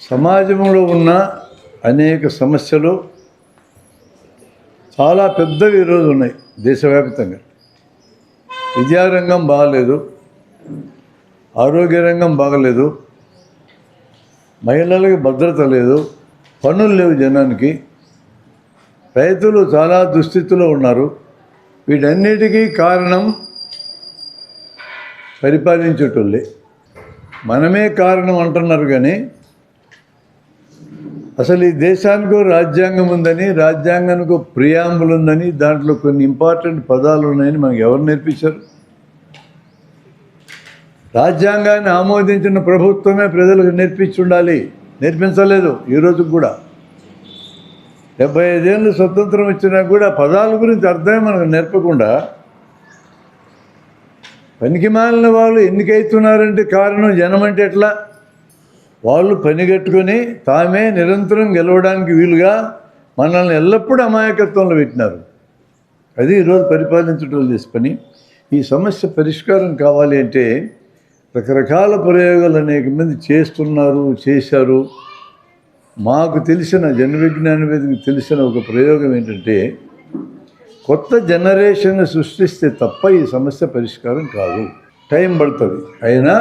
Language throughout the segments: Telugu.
సమాజంలో ఉన్న అనేక సమస్యలు చాలా పెద్దవి ఈరోజు ఉన్నాయి దేశవ్యాప్తంగా. విద్యారంగం బాగలేదు, ఆరోగ్య రంగం బాగలేదు, మహిళలకు భద్రత లేదు, పనులు లేవు జనానికి, రైతులు చాలా దుస్థితిలో ఉన్నారు. వీటన్నిటికీ కారణం పరిపాలించేటోళ్ళే. మనమే కారణం అంటున్నారు కానీ అసలు ఈ దేశానికి రాజ్యాంగం ఉందని, రాజ్యాంగానికి ప్రియాంబుల్ ఉందని, దాంట్లో కొన్ని ఇంపార్టెంట్ పదాలు ఉన్నాయని మనకు ఎవరు నేర్పించారు? రాజ్యాంగాన్ని ఆమోదించిన ప్రభుత్వమే ప్రజలకు నేర్పించి ఉండాలి. నేర్పించలేదు ఈ రోజుకు కూడా. 75 ఏళ్ళు స్వతంత్రం వచ్చినా కూడా పదాల గురించి అర్థమే మనకు నేర్పకుండా పనికి మాలిన వాళ్ళు ఎన్నికైతున్నారంటే కారణం జనం అంటే ఎట్లా? వాళ్ళు పని కట్టుకొని తామే నిరంతరం గెలవడానికి వీలుగా మనల్ని ఎల్లప్పుడూ అమాయకత్వంలో పెట్టినారు. అది ఈరోజు పరిపాలించడం చేసే పని. ఈ సమస్య పరిష్కారం కావాలి అంటే రకరకాల ప్రయోగాలు అనేక మంది చేస్తున్నారు, చేశారు. మాకు తెలిసిన జన విజ్ఞాన వేదికకు తెలిసిన ఒక ప్రయోగం ఏంటంటే, కొత్త జనరేషన్ సృష్టిస్తే తప్ప ఈ సమస్య పరిష్కారం కాదు. టైం పడుతుంది, అయినా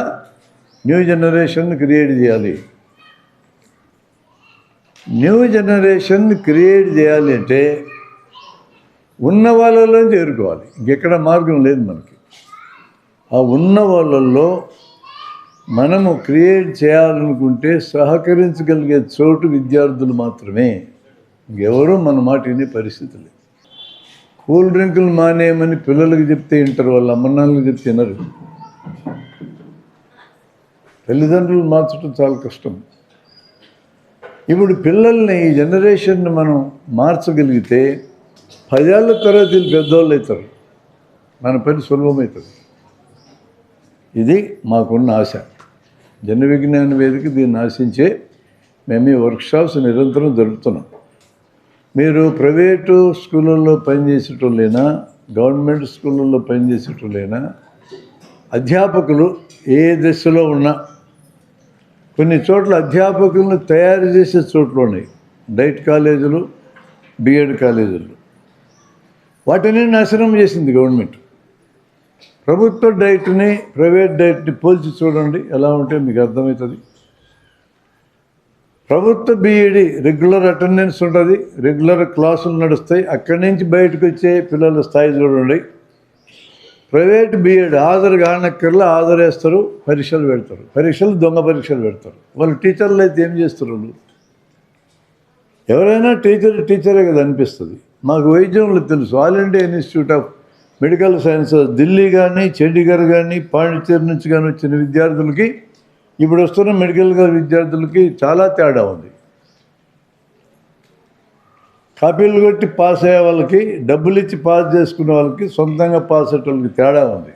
న్యూ జనరేషన్ క్రియేట్ చేయాలి. న్యూ జనరేషన్ క్రియేట్ చేయాలి అంటే ఉన్న వాళ్ళలో చేరుకోవాలి. ఇంకెక్కడ మార్గం లేదు మనకి. ఆ ఉన్న వాళ్ళల్లో మనము క్రియేట్ చేయాలనుకుంటే సహకరించగలిగే చోటు విద్యార్థులు మాత్రమే. ఇంకెవరూ మన మాట వినే పరిస్థితి లేదు. కూల్ డ్రింకులు మానేయమని పిల్లలకు చెప్తే వింటారు, వాళ్ళ అమ్మనాన్నలకు చెప్తే వినరు. తల్లిదండ్రులు మార్చడం చాలా కష్టం. ఇప్పుడు పిల్లల్ని, ఈ జనరేషన్ని మనం మార్చగలిగితే 10 ఏళ్ళ తర్వాత వీళ్ళు పెద్దవాళ్ళు అవుతారు, మన పని సులభమవుతుంది. ఇది మాకున్న ఆశ. జన విజ్ఞాన వేదిక దీన్ని ఆశించే మేము ఈ వర్క్షాప్స్ నిరంతరం జరుపుతున్నాం. మీరు ప్రైవేటు స్కూళ్ళల్లో పనిచేసేటోళ్ళైనా, గవర్నమెంట్ స్కూళ్ళల్లో పనిచేసేటోళ్ళైనా, అధ్యాపకులు ఏ దశలో ఉన్నా కొన్ని చోట్ల అధ్యాపకులను తయారు చేసే చోట్లు ఉన్నాయి. డైట్ కాలేజీలు, బిఎడ్ కాలేజీలు. వాటిని నాశనం చేసింది గవర్నమెంట్. ప్రభుత్వ డైట్ని, ప్రైవేట్ డైట్ని పోల్చి చూడండి, ఎలా ఉంటే మీకు అర్థమవుతుంది. ప్రభుత్వ బీఈడి రెగ్యులర్ అటెండెన్స్ ఉంటుంది, రెగ్యులర్ క్లాసులు నడుస్తాయి, అక్కడి నుంచి బయటకు వచ్చే పిల్లల స్థాయి చూడండి. ప్రైవేట్ బీఎడ్ హాజరు కానక్కర్లా, హాజరు వేస్తారు, పరీక్షలు పెడతారు, పరీక్షలు దొంగ పరీక్షలు పెడతారు. వాళ్ళు టీచర్లు అయితే ఏం చేస్తారు? వాళ్ళు ఎవరైనా టీచరే కదా అనిపిస్తుంది. మాకు వైద్యంలో తెలుసు, all India institute of medical sciences Delhi కానీ, చండీగఢ్ కానీ, పాండిచేరి నుంచి కానీ వచ్చిన విద్యార్థులకి, ఇప్పుడు వస్తున్న మెడికల్ విద్యార్థులకి చాలా తేడా ఉంది. కాపీలు కొట్టి పాస్ అయ్యే వాళ్ళకి, డబ్బులు ఇచ్చి పాస్ చేసుకునే వాళ్ళకి, సొంతంగా పాస్ అయ్యే వాళ్ళకి తేడా ఉంది.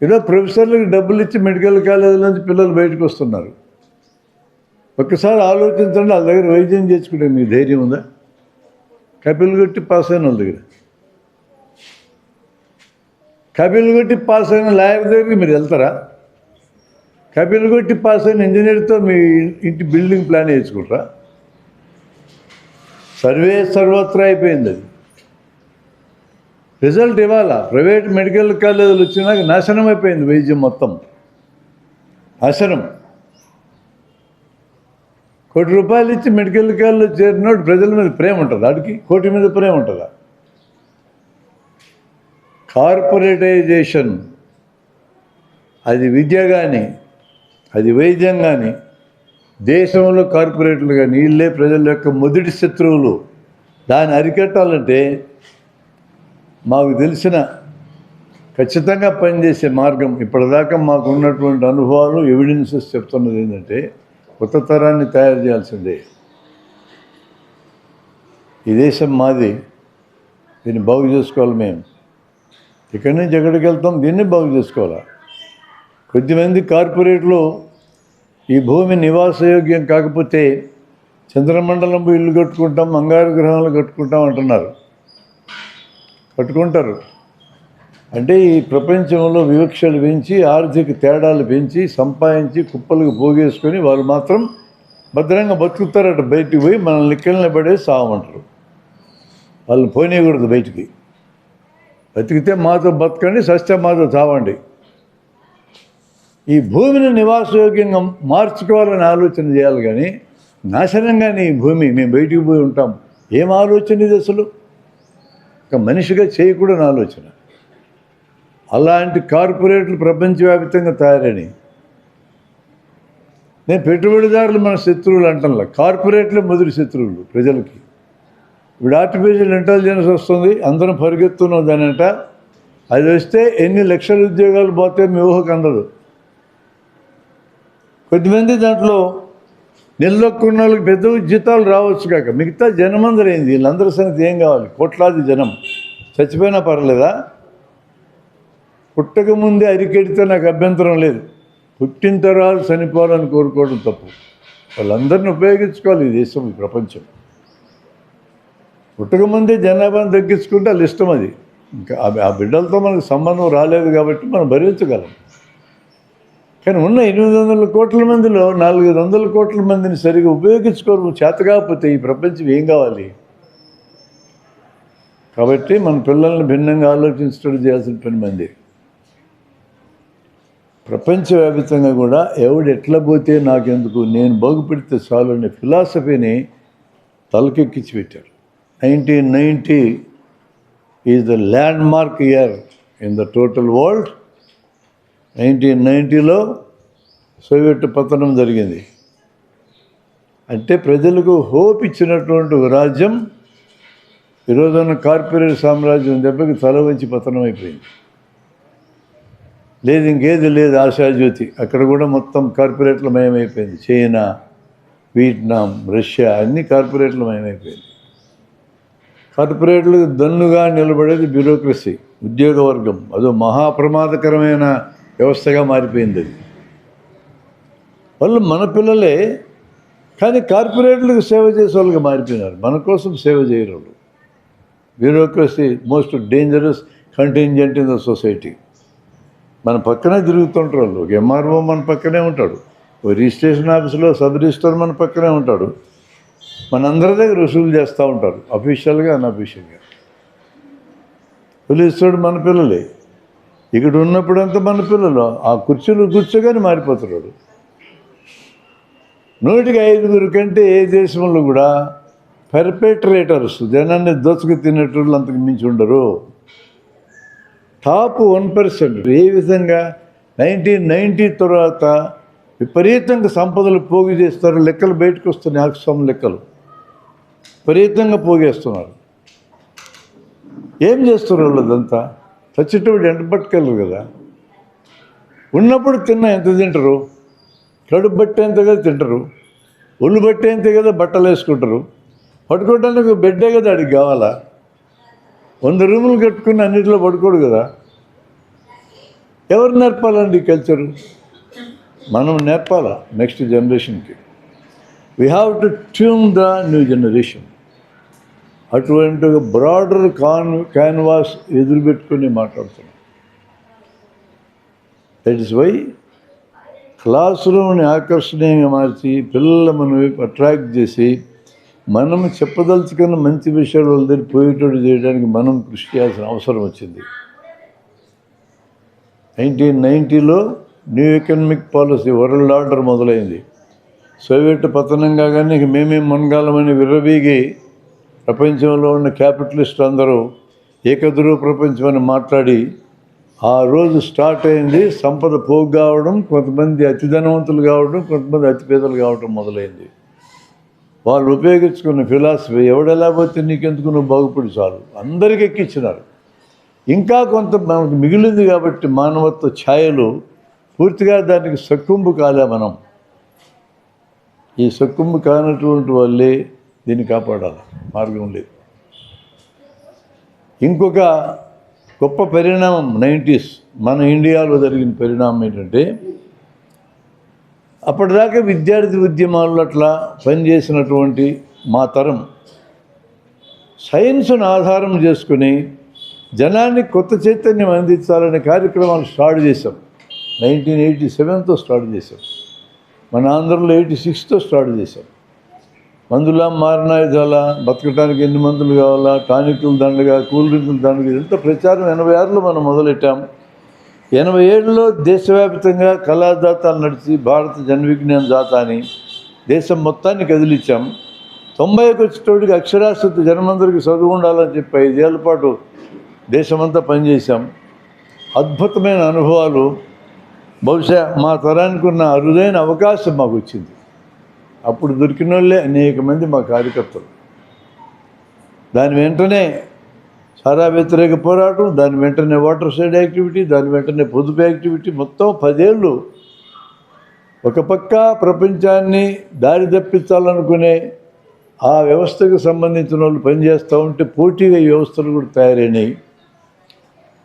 ఏదో ప్రొఫెసర్లకు డబ్బులు ఇచ్చి మెడికల్ కాలేజీల నుంచి పిల్లలు బయటకు వస్తున్నారు. ఒక్కసారి ఆలోచించండి, వాళ్ళ దగ్గర వైద్యం చేసుకుంటే మీకు ధైర్యం ఉందా? కాపీలు కొట్టి పాస్ అయిన వాళ్ళ దగ్గర, కాపీలు కొట్టి పాస్ అయిన లాయర్ దగ్గరికి మీరు వెళ్తారా? కాపీలు కొట్టి పాస్ అయిన ఇంజనీర్తో మీ ఇంటి బిల్డింగ్ ప్లాన్ వేసుకుంటారా? సర్వత్రా అయిపోయింది అది. రిజల్ట్ ఇవ్వాలా? ప్రైవేట్ మెడికల్ కాలేజీలు వచ్చినాక నాశనం అయిపోయింది వైద్యం మొత్తం. నాశనం. ₹1 ఇచ్చి మెడికల్ కాలేజీలో చేరినోడు ప్రజల మీద ప్రేమ ఉంటుందా? ఆడికి కోటి మీద ప్రేమ ఉంటుందా? కార్పొరేటైజేషన్, అది విద్య కానీ, అది వైద్యం కానీ, దేశంలో కార్పొరేట్లు కానీ వీళ్ళే ప్రజల యొక్క మొదటి శత్రువులు. దాన్ని అరికట్టాలంటే మాకు తెలిసిన ఖచ్చితంగా పనిచేసే మార్గం, ఇప్పటిదాకా మాకు ఉన్నటువంటి అనుభవాలు, ఎవిడెన్సెస్ చెప్తున్నది ఏంటంటే, కొత్త తరాన్ని తయారు చేయాల్సిందే. ఈ దేశం మాది, దీన్ని బాగు చేసుకోవాలి. మేము ఇక్కడి నుంచి ఎక్కడికి వెళ్తాం? దీన్ని బాగు చేసుకోవాలి. కొద్దిమంది కార్పొరేట్లు ఈ భూమి నివాసయోగ్యం కాకపోతే చంద్రమండలం ఇల్లు కట్టుకుంటాం, మంగారు గ్రహాలు కట్టుకుంటాం అంటున్నారు. కట్టుకుంటారు. అంటే ఈ ప్రపంచంలో వివక్షలు పెంచి ఆర్థిక తేడాలు పెంచి సంపాదించి కుప్పలకు పోగేసుకొని వాళ్ళు మాత్రం భద్రంగా బతుకుతారట. బయటికి పోయి మనల్ని లెక్కల్ని పడే సావమంటారు. వాళ్ళు పోనీయకూడదు బయటికి. బతికితే మాతో బతకండి, సస్తే మాతో చావండి. ఈ భూమిని నివాసయోగ్యంగా మార్చుకోవాలని ఆలోచన చేయాలి. కానీ నాశనంగానే ఈ భూమి మేము బయటికి పోయి ఉంటాం, ఏం ఆలోచన ఇది అసలు? ఒక మనిషిగా చేయకూడని ఆలోచన. అలాంటి కార్పొరేట్లు ప్రపంచవ్యాప్తంగా తయారని. నేను పెట్టుబడిదారులు మన శత్రువులు అంటంలా, కార్పొరేట్లే మొదటి శత్రువులు ప్రజలకి. ఇప్పుడు ఆర్టిఫిషియల్ ఇంటెలిజెన్స్ వస్తుంది, అందరం పరిగెత్తున్నాం దానంట. అది వస్తే ఎన్ని లక్షల ఉద్యోగాలు పోతే మీ ఊహకు అందదు. కొద్దిమంది దాంట్లో నిలదొక్కున్న వాళ్ళకి పెద్ద జీతాలు రావచ్చు కాక మిగతా జనమందరూ ఏంది? వీళ్ళందరి సంగతి ఏం కావాలి? కోట్లాది జనం చచ్చిపోయినా పర్లేదా? పుట్టక ముందే అరికెడితే నాకు అభ్యంతరం లేదు, పుట్టిన తర్వాత చనిపోవాలని కోరుకోవడం తప్పు. వాళ్ళందరినీ ఉపయోగించుకోవాలి ఈ దేశం, ఈ ప్రపంచం. పుట్టకముందే జనాభాను తగ్గించుకుంటే వాళ్ళ ఇష్టం అది. ఇంకా ఆ బిడ్డలతో మనకు సంబంధం రాలేదు కాబట్టి మనం భరించగలం. కానీ ఉన్న 800 కోట్ల మందిలో 400 కోట్ల మందిని సరిగా ఉపయోగించుకోవడం చేత కాకపోతే ఈ ప్రపంచం ఏం కావాలి? కాబట్టి మన పిల్లల్ని భిన్నంగా ఆలోచించడం చేయాల్సిన పని మంది. ప్రపంచవ్యాప్తంగా కూడా ఎవడు ఎట్లా పోతే నాకెందుకు, నేను బాగుపడితే చాలు అనే ఫిలాసఫీని తలకెక్కించి పెట్టారు. 1990 is the landmark year in the total world. 1990లో సోవియట్ పతనం జరిగింది. అంటే ప్రజలకు హోప్ ఇచ్చినటువంటి ఒక రాజ్యం ఈరోజున్న కార్పొరేట్ సామ్రాజ్యం దెబ్బకి తల వంచి పతనం అయిపోయింది. లేదు, ఇంకేది లేదు ఆశాజ్యోతి. అక్కడ కూడా మొత్తం కార్పొరేట్ల మయమైపోయింది. చైనా, వియట్నాం, రష్యా అన్నీ కార్పొరేట్ల మయమైపోయింది. కార్పొరేట్లకు దన్నుగా నిలబడేది బ్యూరోక్రసీ, ఉద్యోగ వర్గం. అదో మహాప్రమాదకరమైన వ్యవస్థగా మారిపోయింది అది. వాళ్ళు మన పిల్లలే, కానీ కార్పొరేట్లకు సేవ చేసే వాళ్ళకి మారిపోయినారు, మన కోసం సేవ చేయరు వాళ్ళు. Bureaucracy most dangerous contingent in the society. మన పక్కనే తిరుగుతుంటారు వాళ్ళు. ఒక ఎంఆర్ఓ మన పక్కనే ఉంటాడు, ఓ రిజిస్ట్రేషన్ ఆఫీసులో సబ్ రిజిస్టర్ మన పక్కనే ఉంటాడు. మనందరి దగ్గర వసూలు చేస్తూ ఉంటారు, అఫీషియల్గా అన్అఫీషియల్గా. పోలీసుడు మన పిల్లలే, ఇక్కడ ఉన్నప్పుడంతా మన పిల్లలు. ఆ కుర్చీలు కూర్చోగానే మారిపోతున్నాడు. 105 కంటే ఏ దేశంలో కూడా పర్పెట్రేటర్స్, జనాన్ని దోచుకు తినేటోళ్ళు అంతకు మించి ఉండరు. టాప్ 1%. ఏ విధంగా 1990 తర్వాత విపరీతంగా సంపదలు పోగు చేస్తారు. లెక్కలు బయటకు వస్తున్నాయి, ఆక్స్ఫామ్ లెక్కలు విపరీతంగా పోగేస్తున్నారు. ఏం చేస్తున్నారు వాళ్ళదంతా? చచ్చేటప్పుడు ఎంట పట్టుకెళ్ళరు కదా. ఉన్నప్పుడు తిన్నా ఎంత తింటారు? కడుపు బట్టేంత కదా తింటారు, ఒళ్ళు బట్టేంతే కదా బట్టలు వేసుకుంటారు. పడుకోవడానికి బెడ్డే కదా అడిగి కావాలా? 100 రూములు కట్టుకుని అన్నింటిలో పడుకోడు కదా. ఎవరు నేర్పాలండి ఈ కల్చరు? మనం నేర్పాలా నెక్స్ట్ జనరేషన్కి. We have to tune the new generation. అటువంటి ఒక బ్రాడర్ క్యాన్వాస్ ఎదురుపెట్టుకుని మాట్లాడుతున్నాం. దట్ ఈస్ వై క్లాస్ రూమ్ని ఆకర్షణీయంగా మార్చి పిల్లలు మనం అట్రాక్ట్ చేసి మనం చెప్పదలుచుకున్న మంచి విషయాలు వాళ్ళ దగ్గర పోయేటట్టు చేయడానికి మనం కృషి చేయాల్సిన అవసరం వచ్చింది. 1990లో new economic policy, world order మొదలైంది. సోవియట్ పతనం కాగానే ఇక మేమేం మునగాలమని విర్రవీగి ప్రపంచంలో ఉన్న క్యాపిటలిస్టులు అందరూ ఏకధ్రువ ప్రపంచం అని మాట్లాడి ఆ రోజు స్టార్ట్ అయింది. సంపద పోగు కావడం, కొంతమంది అతి ధనవంతులు కావడం, కొంతమంది అతి పేదలు కావడం మొదలైంది. వాళ్ళు ఉపయోగించుకున్న ఫిలాసఫీ ఎవడెలా పోతే నీకెందుకు, నువ్వు బాగుపడి చాలు, అందరికీ ఎక్కించినారు. ఇంకా కొంత మనకు మిగిలింది కాబట్టి మానవత్వ ఛాయలు పూర్తిగా దానికి సక్కుంబు కాలే మనం. ఈ సక్కుంబు కానటువంటి వాళ్ళే దీన్ని కాపాడాలి, మార్గం లేదు. ఇంకొక గొప్ప పరిణామం 90s మన ఇండియాలో జరిగిన పరిణామం ఏంటంటే, అప్పటిదాకా విద్యార్థి ఉద్యమాల్లో అట్లా పనిచేసినటువంటి మా తరం సైన్స్ను ఆధారం చేసుకుని జనానికి కొత్త చైతన్యం అందించాలనే కార్యక్రమాలు స్టార్ట్ చేశాం. 1987తో స్టార్ట్ చేశాం. మన ఆంధ్రలో 86తో స్టార్ట్ చేశాం. మందులా మారినాయుధాలా, బతకడానికి ఎన్ని మందులు కావాలా, టానికులు దండగా, కూల్ డ్రింకులు దండగా, ఇదంతా ప్రచారం 86లో మనం మొదలెట్టాం. 87లో దేశవ్యాప్తంగా కళాజాతాలు నడిచి భారత జనవిజ్ఞాన జాత అని దేశం మొత్తాన్ని కదిలించాం. 90కి వచ్చేటోడికి అక్షరాస్యత జనమందరికి చదువు ఉండాలని చెప్పి 5 ఏళ్ల పాటు దేశమంతా పనిచేశాం. అద్భుతమైన అనుభవాలు. బహుశా మా తరానికి ఉన్న అరుదైన అవకాశం మాకు వచ్చింది. అప్పుడు దొరికిన వాళ్ళే అనేక మంది మా కార్యకర్తలు. దాని వెంటనే సారా వ్యతిరేక పోరాటం, దాని వెంటనే వాటర్ సైడ్ యాక్టివిటీ, దాని వెంటనే పొదుపు యాక్టివిటీ, మొత్తం 10 ఏళ్ళు ఒక పక్క ప్రపంచాన్ని దారి తప్పించాలనుకునే ఆ వ్యవస్థకు సంబంధించిన వాళ్ళు పనిచేస్తూ ఉంటే పోటీగా ఈ వ్యవస్థలు కూడా తయారైనాయి.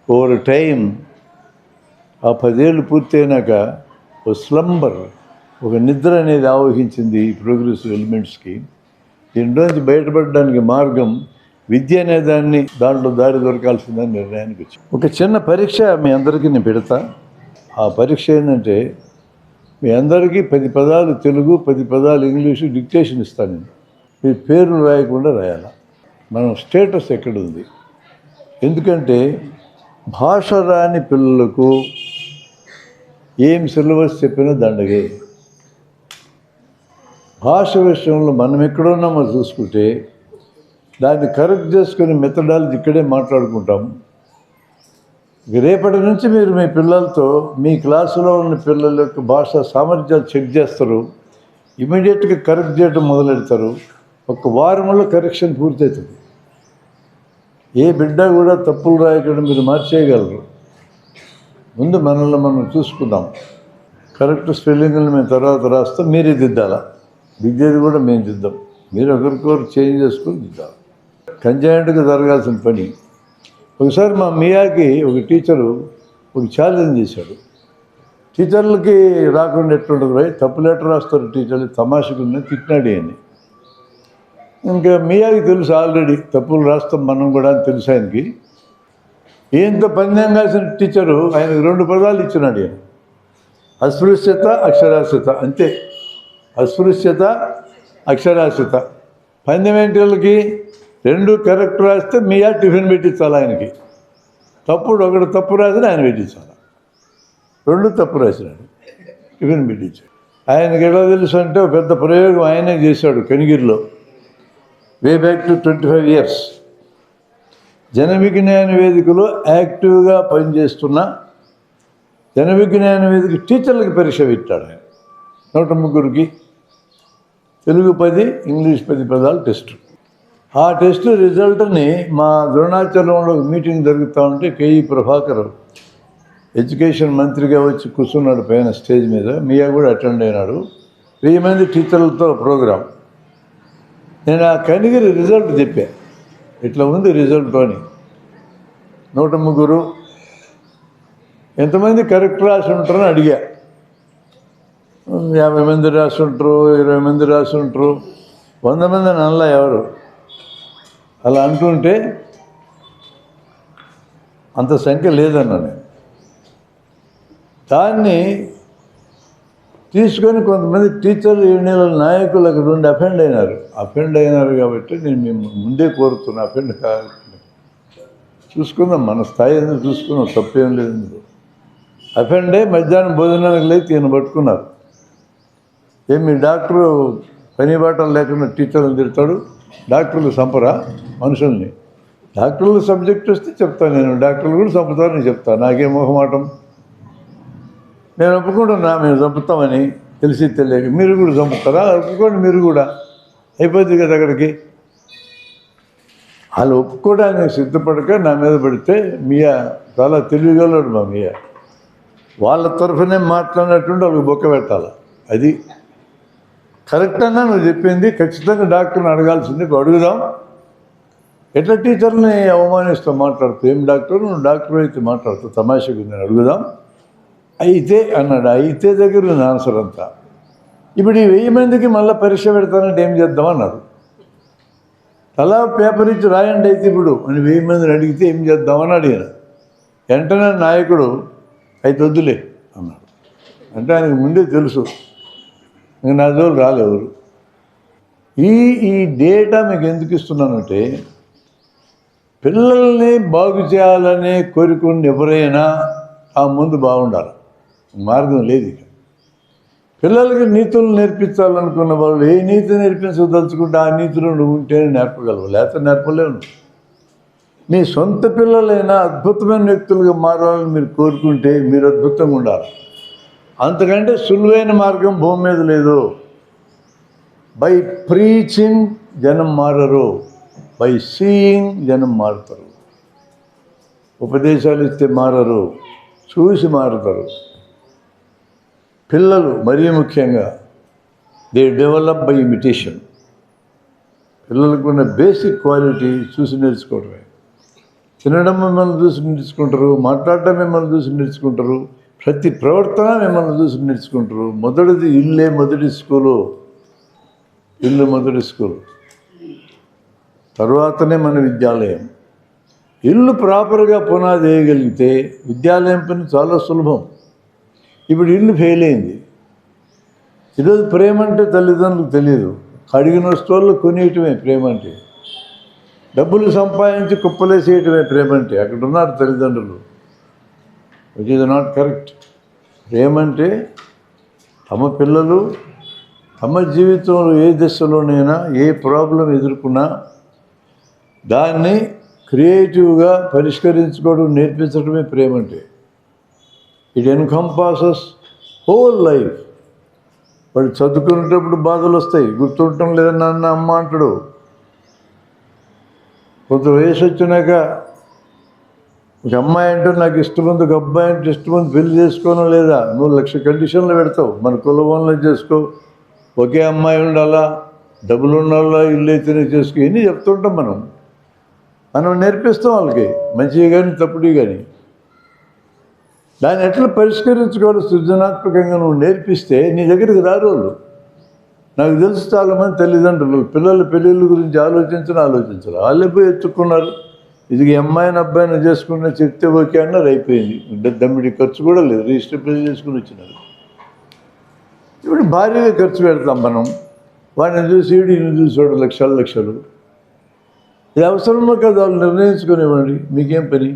ఓవర్ టైం ఆ 10 ఏళ్ళు పూర్తయినాక ఒక స్లంబర్, ఒక నిద్ర అనేది ఆవహించింది ఈ ప్రోగ్రెసివ్ ఎలిమెంట్స్కి. దీంట్లోంచి బయటపడడానికి మార్గం విద్య అనే దాంట్లో దారి దొరకాల్సిందని నిర్ణయానికి వచ్చింది. ఒక చిన్న పరీక్ష మీ అందరికీ నేను పెడతా. ఆ పరీక్ష ఏంటంటే, మీ అందరికీ 10 పదాలు తెలుగు, 10 పదాలు ఇంగ్లీషు డిక్టేషన్ ఇస్తాను నేను. మీ పేర్లు రాయకుండా రాయాల. మనం స్టేటస్ ఎక్కడుంది? ఎందుకంటే భాష రాని పిల్లలకు ఏం సిలబస్ చెప్పినా దండగే. భాష విషయంలో మనం ఎక్కడున్నామో చూసుకుంటే దాన్ని కరెక్ట్ చేసుకుని మెథడాలజీ ఇక్కడే మాట్లాడుకుంటాం. రేపటి నుంచి మీరు మీ పిల్లలతో మీ క్లాసులో ఉన్న పిల్లల యొక్క భాషా సామర్థ్యాలు చెక్ చేస్తారు. ఇమీడియట్గా కరెక్ట్ చేయడం మొదలెడతారు. ఒక వారంలో కరెక్షన్ పూర్తవుతుంది. ఏ బిడ్డ కూడా తప్పులు రాయకుండా మీరు మార్చేయగలరు. ముందు మనల్ని మనం చూసుకుందాం. కరెక్ట్ స్పెల్లింగ్ని మేము తర్వాత రాస్తాం, మీరే దిద్దాలా. దిద్దేది కూడా మేము దిద్దాం. మీరు ఒకరికొకరు చేంజ్ చేసుకొని దిద్దాలి. కంజాయింట్గా జరగాల్సిన పని. ఒకసారి మా మియాకి ఒక టీచరు ఒక ఛాలెంజ్ చేశాడు. టీచర్లకి రాకుండా ఎట్లుంటుంది రాయి, తప్పు లెటర్ రాస్తారు టీచర్లు, తమాషకుని తిట్టినాడు అని. ఇంకా మియాకి తెలుసు ఆల్రెడీ తప్పులు రాస్తాం మనం కూడా అని తెలుసు ఆయనకి. ఏంత పందెం కాసిన టీచరు ఆయనకు 2 పదాలు ఇచ్చినాడు. ఆయన అస్పృశ్యత, అక్షరాస్యత, అంతే. అస్పృశ్యత, అక్షరాస్యత. పందెం ఏంటి వాళ్ళకి? 2 కరెక్ట్ రాస్తే మియా టిఫిన్ పెట్టించాలి ఆయనకి. ఒకడు తప్పు రాసిన ఆయన పెట్టించాలి. 2 తప్పు రాసినాడు, టిఫిన్ పెట్టించాడు. ఆయనకి ఎలా తెలుసు అంటే ఒక పెద్ద ప్రయోగం ఆయనే చేశాడు కనిగిరిలో. Way back to 25 years. జనవిజ్ఞాన వేదికలో యాక్టివ్గా పనిచేస్తున్న జనవిజ్ఞాన వేదిక టీచర్లకి పరీక్ష పెట్టాడు ఆయన. 103కి తెలుగు 10, ఇంగ్లీష్ 10 పదాలు టెస్ట్. ఆ టెస్ట్ రిజల్ట్ని మా ద్రోణాచలంలో మీటింగ్ జరుగుతూ ఉంటే కేఈ ప్రభాకర్ ఎడ్యుకేషన్ మంత్రిగా వచ్చి కూర్చున్నాడు పైన స్టేజ్ మీద. మియా కూడా అటెండ్ అయినాడు. 1000 మంది టీచర్లతో ప్రోగ్రాం. నేను ఆ కనిగిరి రిజల్ట్ చెప్పా, ఇట్లా ఉంది రిజల్ట్ అని. 103 ఎంతమంది కరెక్ట్ రాసి ఉంటారని అడిగా. 50 మంది రాసి ఉంటారు, 20 మంది రాసి ఉంటారు, 100 మంది అని అనలా ఎవరు. అలా అంటుంటే అంత సంఖ్య లేదన్నా నేను. దాన్ని తీసుకొని కొంతమంది టీచర్లు, యూనియన్ల నాయకులు అక్కడ ఉండి అఫెండ్ అయినారు కాబట్టి నేను మేము ముందే కోరుతున్నా, అఫెండ్ కాదు. చూసుకుందాం, మన స్థాయి ఎందుకు చూసుకుందాం, తప్పేం లేదు. అఫెండ్ అయ్యి మధ్యాహ్నం భోజనానికి లేచి ఈయన పట్టుకున్నారు. మీ డాక్టరు పని బాటలు లేకుండా టీచర్లను తిడతాడు, డాక్టర్లు చంపరా మనుషుల్ని? డాక్టర్లు సబ్జెక్ట్ వస్తే చెప్తాను నేను, డాక్టర్లు కూడా చంపుతారని చెప్తాను. నాకేం మొహమాటం. నేను ఒప్పుకుంటున్నా మేము చంపుతామని, తెలిసి తెలియక. మీరు కూడా చంపుతారా? ఒప్పుకోండి మీరు కూడా, అయిపోద్ది కదా అక్కడికి. వాళ్ళు ఒప్పుకోవడానికి సిద్ధపడక నా మీద పడితే మియా చాలా తెలివిగలడు. మా మియా వాళ్ళ తరఫునే మాట్లాడినట్టుండి వాళ్ళకి బొక్క పెట్టాలి. అది కరెక్ట్ అన్నా నువ్వు చెప్పింది. ఖచ్చితంగా డాక్టర్ని అడగాల్సింది. అడుగుదాం. ఎట్లా టీచర్ని అవమానిస్తూ మాట్లాడుతూ, ఏం డాక్టర్ నువ్వు డాక్టర్ అయితే మాట్లాడుతూ తమాషకు నేను అడుగుదాం. అయితే అన్నాడు. అయితే దగ్గర ఉంది ఆన్సర్ అంతా. ఇప్పుడు ఈ 1000 మందికి మళ్ళీ పరీక్ష పెడతానంటే ఏం చేద్దాం అన్నాడు. తలా పేపర్ ఇచ్చి రాయండి అయితే ఇప్పుడు అని 1000 మందిని అడిగితే ఏం చేద్దామని అడిగాను. వెంటనే నాయకుడు అయితే వద్దులే అన్నాడు. అంటే ఆయనకు ముందే తెలుసు ఇంక నా జోలు రాలేవరు. ఈ డేటా మీకు ఎందుకు ఇస్తున్నానంటే, పిల్లల్ని బాగు చేయాలనే కోరికను ఎవరైనా ఆ ముందు బాగుండాలి. మార్గం లేదు. ఇక పిల్లలకి నీతులు నేర్పించాలనుకున్న వాళ్ళు ఏ నీతి నేర్పించదలుచుకుంటే ఆ నీతిలో నువ్వు ఉంటేనే నేర్పగలవు, లేకపోతే నేర్పలేవు. మీ సొంత పిల్లలైనా అద్భుతమైన వ్యక్తులుగా మారాలని మీరు కోరుకుంటే మీరు అద్భుతంగా ఉండాలి. అంతకంటే సులువైన మార్గం భూమి మీద లేదు. బై ప్రీచింగ్ జనం మారరు, బై సీయింగ్ జనం మారుతారు. ఉపదేశాలు ఇస్తే మారరు, చూసి మారుతారు. పిల్లలు మరీ ముఖ్యంగా దే డెవలప్ బై ఇమిటేషన్. పిల్లలకు ఉన్న బేసిక్ క్వాలిటీ చూసి నేర్చుకోవడమే. తినడం మిమ్మల్ని చూసి నేర్చుకుంటారు, మాట్లాడటం మిమ్మల్ని చూసి నేర్చుకుంటారు, ప్రతి ప్రవర్తన మిమ్మల్ని చూసి నేర్చుకుంటారు. మొదటిది ఇల్లే మొదటి స్కూలు, ఇల్లు మొదటి స్కూలు, తర్వాతనే మన విద్యాలయం. ఇల్లు ప్రాపర్గా పునాది వేయగలిగితే విద్యాలయం పని చాలా సులభం. ఇప్పుడు ఇల్లు ఫెయిల్ అయింది. ఈరోజు ప్రేమ అంటే తల్లిదండ్రులకు తెలియదు. అడిగిన వస్తువుల్లో కొనియటమే ప్రేమ అంటే, డబ్బులు సంపాదించి కుప్పలేసేయటమే ప్రేమ అంటే. అక్కడ ఉన్నారు తల్లిదండ్రులు, విచ్ ఈజ్ నాట్ కరెక్ట్. ప్రేమ అంటే తమ పిల్లలు తమ జీవితంలో ఏ దశలోనైనా ఏ ప్రాబ్లం ఎదుర్కొన్నా దాన్ని క్రియేటివ్గా పరిష్కరించుకోవడం నేర్పించడమే ప్రేమ అంటే. It encompasses whole life. వాడు చదువుకునేటప్పుడు బాధలు వస్తాయి, గుర్తుండటం లేదని నాన్న అమ్మ అంటాడు. కొంత వయసు వచ్చినాక ఒక అమ్మాయి అంటే నాకు ఇష్టం ఉంది, ఒక అబ్బాయి అంటే ఇష్టం ఉంది, పెళ్లి చేసుకోవడం లేదా, నువ్వు 1,00,000 కండిషన్లు పెడతావు. మన కులవంలో చేసుకో, ఒకే అమ్మాయి ఉండాలా, డబ్బులు ఉండాలా, ఇల్లు అయితేనే చేసుకో, ఇవన్నీ చెప్తుంటాం. మనం నేర్పిస్తాం వాళ్ళకి, మంచివి కానీ తప్పుడువి కానీ. దాన్ని ఎట్లా పరిష్కరించుకోవాలి సృజనాత్మకంగా నువ్వు నేర్పిస్తే నీ దగ్గరికి రారు వాళ్ళు. నాకు తెలుసు చాలామంది తల్లిదండ్రులు పిల్లల పెళ్ళిళ్ళ గురించి ఆలోచించారు. వాళ్ళే పోయి ఎత్తుక్కున్నారు. ఇది అమ్మాయిని అబ్బాయిని చేసుకున్నా చెప్తే ఓకే అన్నారు, అయిపోయింది. దమ్మిడి ఖర్చు కూడా లేదు, రిజిస్టర్ పెళ్లి చేసుకుని వచ్చినారు. ఇప్పుడు భారీగా ఖర్చు పెడతాం మనం. వాడిని చూసి ఈయన చూసాడు లక్షలు. ఇది అవసరమో కదా వాళ్ళు నిర్ణయించుకునేవాడి. మీకేం పని,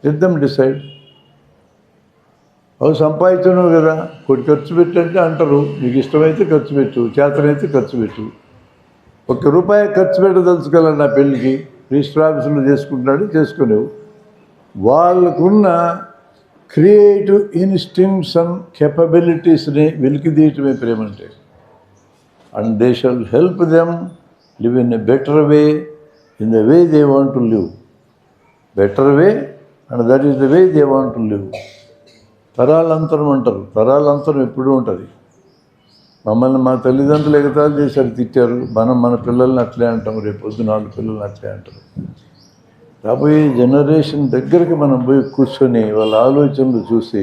ఇద్దాం డిసైడ్. అవి సంపాదించను కదా, కొద్ది ఖర్చు పెట్టంటే అంటారు. నీకు ఇష్టమైతే ఖర్చు పెట్టు, చేతనైతే ఖర్చు పెట్టు. ₹1 ఖర్చు పెట్టదలుచుకోవాలి నా పెళ్ళికి, రిజిస్టర్ ఆఫీసులో చేసుకునేవు. వాళ్ళకున్న క్రియేటివ్ ఇన్స్టింక్ట్స్ అండ్ కెపబిలిటీస్ని వెలికితీయటమే ప్రేమ అంటే. And they shall help them live in a better way, in the way they want to live. Better way and that is the way they want to live. తరాలంతరం అంటారు, తరాలంతరం ఎప్పుడూ ఉంటుంది. మమ్మల్ని మా తల్లిదండ్రులు ఎగతాళి చేశారు, తిట్టారు. మన పిల్లల్ని అట్లే అంటాం, రేపు పొద్దున వాళ్ళ పిల్లల్ని అట్లే అంటారు. రాబోయే జనరేషన్ దగ్గరికి మనం పోయి కూర్చొని వాళ్ళ ఆలోచనలు చూసి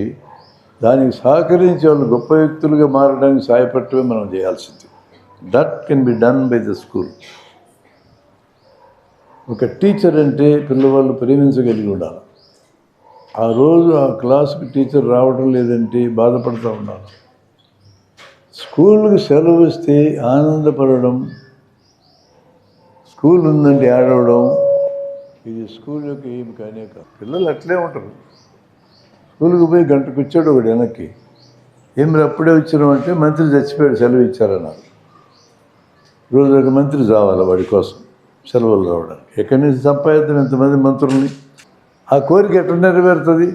దానికి సహకరించి వాళ్ళు గొప్ప వ్యక్తులుగా మారడానికి సహాయపడటమే మనం చేయాల్సింది. That can be done by the school. ఒక టీచర్ అంటే పిల్లవాళ్ళు ప్రేమించగలిగి ఉండాలి. ఆ రోజు ఆ క్లాస్కి టీచర్ రావడం లేదంటే బాధపడుతూ ఉండాలి. స్కూల్కి సెలవు ఇస్తే ఆనందపడడం, స్కూల్ ఉందంటే ఆడవడం, ఇది స్కూల్ యొక్క ఏమి కానీ కాదు. పిల్లలు అట్లే ఉంటారు. స్కూల్కి పోయి గంటకు వచ్చాడు ఒకడు వెనక్కి, ఏమి అప్పుడే వచ్చినాం అంటే మంత్రి చచ్చిపోయాడు సెలవు ఇచ్చారన్నారు. రోజు ఒక మంత్రి రావాలి వాడి కోసం సెలవులు రావడానికి. ఎక్కడి నుంచి సంపాదిద్దాం ఎంతమంది మంత్రుల్ని? ఆ కోరిక ఎట్లా నెరవేరుతుంది?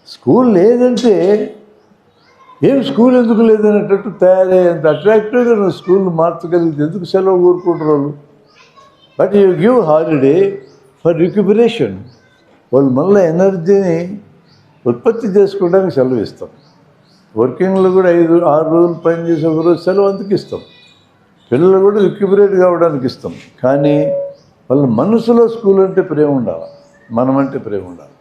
స్కూల్ లేదంటే ఏం స్కూల్ ఎందుకు లేదనేటట్టు తయారయ్యేంత అట్రాక్టివ్గా నువ్వు స్కూల్ మార్చగలిగితే ఎందుకు సెలవు కోరుకుంటారు వాళ్ళు? But you give holiday for recuperation. వాళ్ళు మళ్ళీ ఎనర్జీని ఉత్పత్తి చేసుకోవడానికి సెలవు ఇస్తాం. వర్కింగ్లో కూడా 5-6 రోజులు పని చేసి ఒక రోజు సెలవు అందుకు ఇస్తాం. పిల్లలు కూడా రిక్యుపరేట్ కావడానికి ఇస్తాం. కానీ వాళ్ళ మనసులో స్కూల్ అంటే ప్రేమ ఉండాలి, మనమంటే ప్రేమ ఉండాలి.